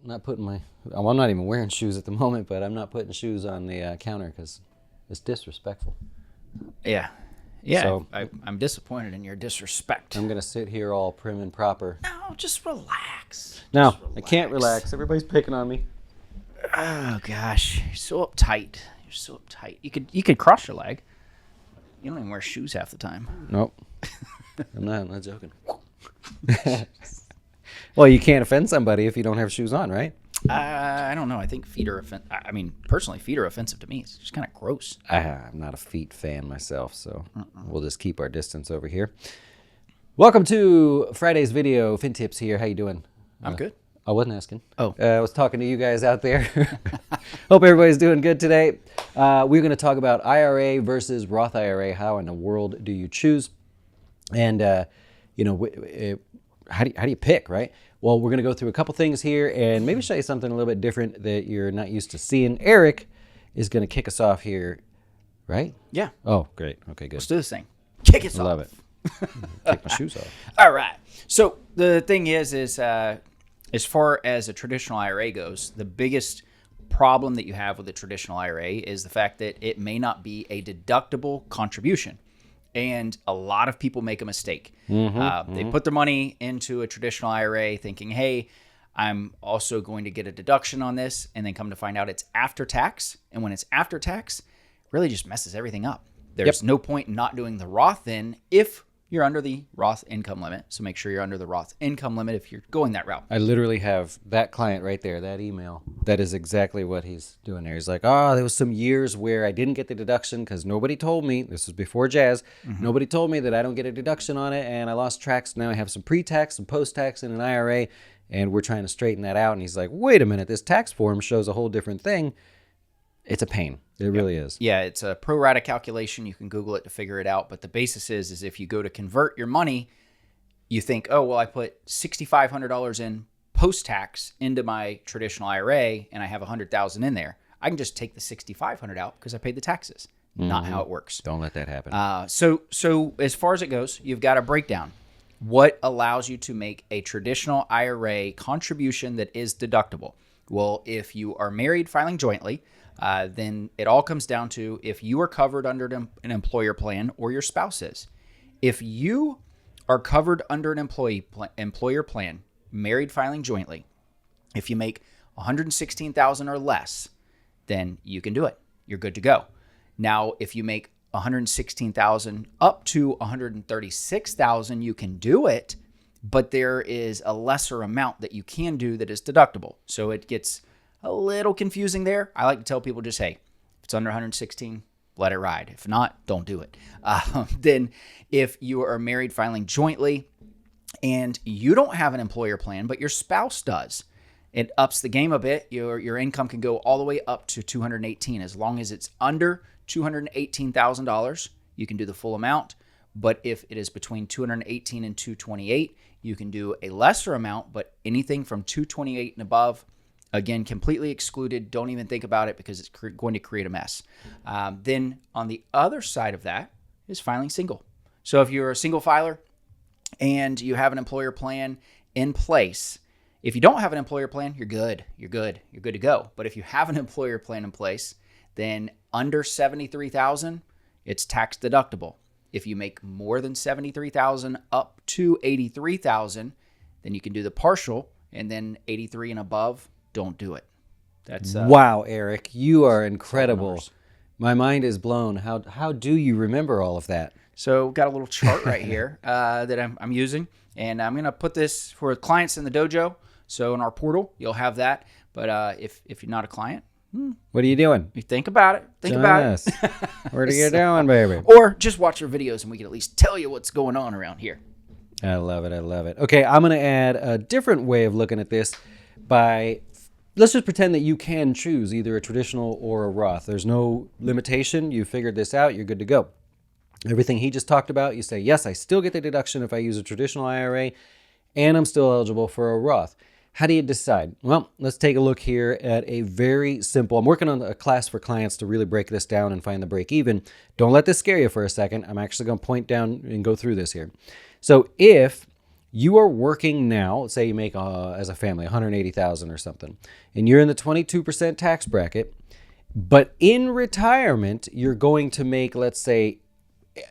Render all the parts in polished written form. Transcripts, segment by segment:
not putting my, well, I'm not even wearing shoes at the moment, but I'm not putting shoes on the counter because it's disrespectful. Yeah. Yeah, So, I'm disappointed in your disrespect. I'm going to sit here all prim and proper. No, just relax. No, Just I can't relax. Everybody's picking on me. Oh gosh, you're so uptight. You're so uptight. You could cross your leg. You don't even wear shoes half the time. Nope. I'm not joking. Well, you can't offend somebody if you don't have shoes on, right? I don't know. I think feet are offensive. I mean, personally, feet are offensive to me. It's just kind of gross. I'm not a feet fan myself, so we'll just keep our distance over here. Welcome to Friday's video. FinTips here. How you doing? I'm good. I wasn't asking. Oh. I was talking to you guys out there. Hope everybody's doing good today. We're going to talk about IRA versus Roth IRA. How in the world do you choose? And, how do you pick, right? Well, we're going to go through a couple things here and maybe show you something a little bit different that you're not used to seeing. Eric is going to kick us off here, right? Yeah. Oh, great. Okay, good. Let's do this thing. Kick us off. Love it. Take my shoes off. All right. So the thing is as far as a traditional IRA goes, the biggest problem that you have with a traditional IRA is the fact that it may not be a deductible contribution. And a lot of people make a mistake. They put their money into a traditional IRA thinking, hey, I'm also going to get a deduction on this, and then come to find out it's after tax. And when it's after tax, it really just messes everything up. There's no point in not doing the Roth then if you're under the Roth income limit. So make sure you're under the Roth income limit if you're going that route. I literally have that client right there, that email. That is exactly what he's doing there. He's like, there was some years where I didn't get the deduction because nobody told me. This was before Jazz. Nobody told me that I don't get a deduction on it, and I lost tracks. Now I have some pre-tax, some post-tax in an IRA, and we're trying to straighten that out. And he's like, wait a minute, this tax form shows a whole different thing. It's a pain. It really is. Yeah, it's a pro rata calculation. You can Google it to figure it out. But the basis is if you go to convert your money, you think, oh, well, I put $6,500 in post-tax into my traditional IRA, and I have $100,000 in there. I can just take the $6,500 out because I paid the taxes. Not how it works. Don't let that happen. So as far as it goes, you've got a breakdown. What allows you to make a traditional IRA contribution that is deductible? Well, if you are married filing jointly, then it all comes down to if you are covered under an employer plan or your spouse is. If you are covered under an employer plan, married filing jointly, if you make $116,000 or less, then you can do it. You're good to go. Now, if you make $116,000 up to $136,000, you can do it, but there is a lesser amount that you can do that is deductible. So it gets a little confusing there. I like to tell people just, hey, if it's under 116, let it ride. If not, don't do it. Then if you are married filing jointly and you don't have an employer plan, but your spouse does, it ups the game a bit. Your income can go all the way up to $218. As long as it's under $218,000, you can do the full amount. But if it is between $218 and $228, you can do a lesser amount, but anything from $228 and above, again, completely excluded. Don't even think about it because it's going to create a mess. Then on the other side of that is filing single. So if you're a single filer and you have an employer plan in place, if you don't have an employer plan, you're good. You're good to go. But if you have an employer plan in place, then under $73,000, it's tax deductible. If you make more than $73,000 up to $83,000, then you can do the partial, and then 83 and above, don't do it. That's wow, Eric, you are incredible. My mind is blown. How do you remember all of that? So got a little chart right here that I'm using, and I'm gonna put this for clients in the dojo. So in our portal, you'll have that. But if you're not a client, what are you doing? you think about it. Think Join about us. it. What are you doing, baby? Or just watch our videos, and we can at least tell you what's going on around here. I love it. I love it. Okay, I'm going to add a different way of looking at this by, let's just pretend that you can choose either a traditional or a Roth. There's no limitation. You figured this out. You're good to go. Everything he just talked about, you say, yes, I still get the deduction if I use a traditional IRA, and I'm still eligible for a Roth. How do you decide? Well, let's take a look here at a very simple, I'm working on a class for clients to really break this down and find the break even. Don't let this scare you for a second. I'm actually going to point down and go through this here. So if you are working now. Let's say you make as a family 180,000 or something, and you're in the 22% tax bracket. But in retirement, you're going to make, let's say,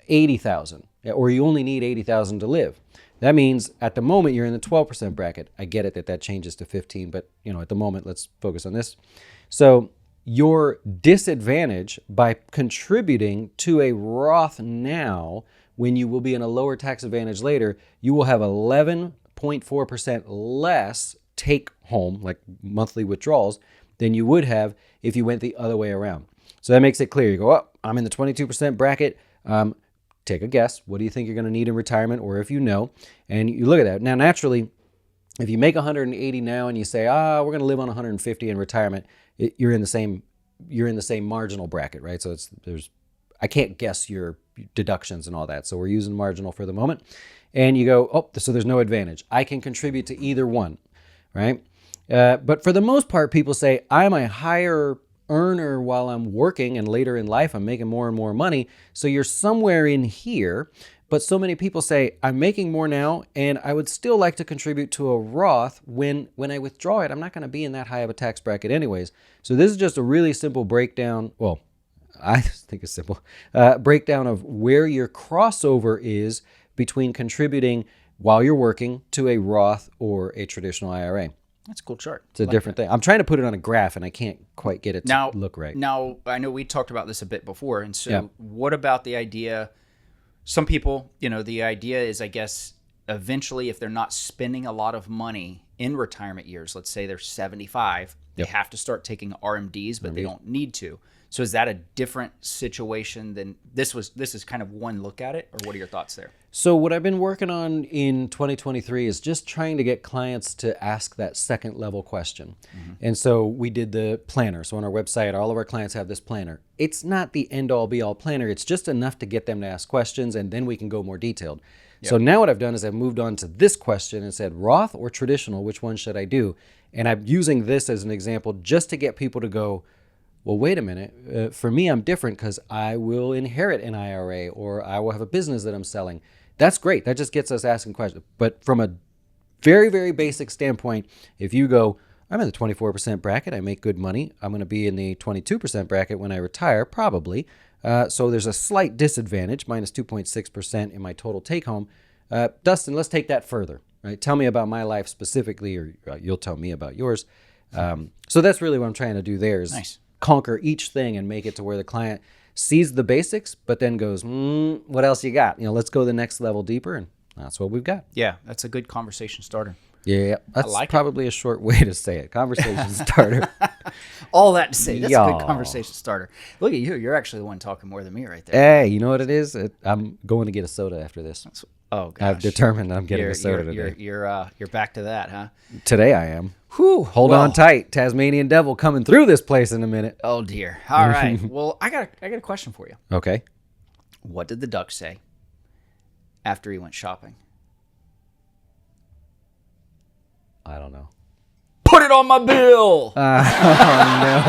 80,000, or you only need 80,000 to live. That means at the moment you're in the 12% bracket. I get it that changes to 15, but at the moment, let's focus on this. So your disadvantage by contributing to a Roth now, when you will be in a lower tax advantage later, you will have 11.4% less take home, like monthly withdrawals, than you would have if you went the other way around. So that makes it clear. You go, oh, I'm in the 22% bracket. Take a guess. What do you think you're going to need in retirement, or if you know, and you look at that. Now, naturally, if you make 180 now and you say, we're going to live on 150 in retirement, you're in the same marginal bracket, right? So I can't guess your deductions and all that. So we're using marginal for the moment. And you go, oh, so there's no advantage. I can contribute to either one, right? But for the most part, people say, I'm a higher earner while I'm working, and later in life, I'm making more and more money. So you're somewhere in here. But so many people say, I'm making more now, and I would still like to contribute to a Roth. When I withdraw it, I'm not going to be in that high of a tax bracket anyways. So this is just a really simple breakdown. Well, I think it's simple. Breakdown of where your crossover is between contributing while you're working to a Roth or a traditional IRA. That's a cool chart. It's a different thing. I'm trying to put it on a graph, and I can't quite get it to look right. Now, I know we talked about this a bit before, and so what about the idea? Some people, the idea is, I guess, eventually, if they're not spending a lot of money in retirement years, let's say they're 75, they have to start taking RMDs, but they don't need to. So is that a different situation than this was? This is kind of one look at it, or what are your thoughts there? So what I've been working on in 2023 is just trying to get clients to ask that second level question. Mm-hmm. And so we did the planner. So on our website, all of our clients have this planner. It's not the end all be all planner. It's just enough to get them to ask questions, and then we can go more detailed. Yep. So now what I've done is I've moved on to this question and said, Roth or traditional, which one should I do? And I'm using this as an example just to get people to go, well, wait a minute. For me, I'm different because I will inherit an IRA, or I will have a business that I'm selling. That's great. That just gets us asking questions. But from a very, very basic standpoint, if you go, I'm in the 24% bracket, I make good money, I'm going to be in the 22% bracket when I retire, probably. So there's a slight disadvantage, minus 2.6% in my total take home. Dustin, let's take that further. Right? Tell me about my life specifically, or you'll tell me about yours. So that's really what I'm trying to do there is conquer each thing and make it to where the client sees the basics, but then goes, what else you got? Let's go the next level deeper, and that's what we've got. Yeah, that's a good conversation starter. Yeah, that's probably a short way to say it. Conversation starter. All that to say, that's a good conversation starter. Look at you. You're actually the one talking more than me right there. Hey, you know what it is? I'm going to get a soda after this. Oh, gosh. I've determined I'm getting a soda today. You're back to that, huh? Today I am. Whew. Hold on tight. Tasmanian devil coming through this place in a minute. Oh, dear. All right. Well, I got a question for you. Okay. What did the duck say after he went shopping? I don't know. Put it on my bill! Oh, no.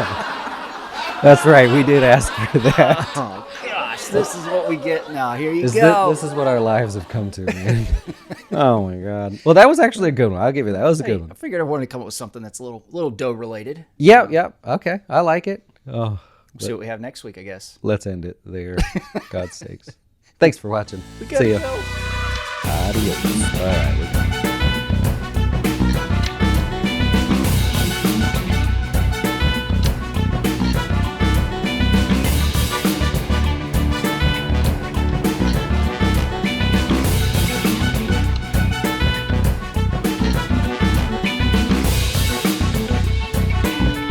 That's right. We did ask for that. Oh, gosh. This is what we get now. Here you go. This is what our lives have come to, man. Oh, my God. Well, that was actually a good one. I'll give you that. That was a good one. I figured I wanted to come up with something that's a little dough related. Yeah. Okay. I like it. Oh, we'll see what we have next week, I guess. Let's end it there. God's sakes. Thanks for watching. See ya. Go. Adios. All right. We're done.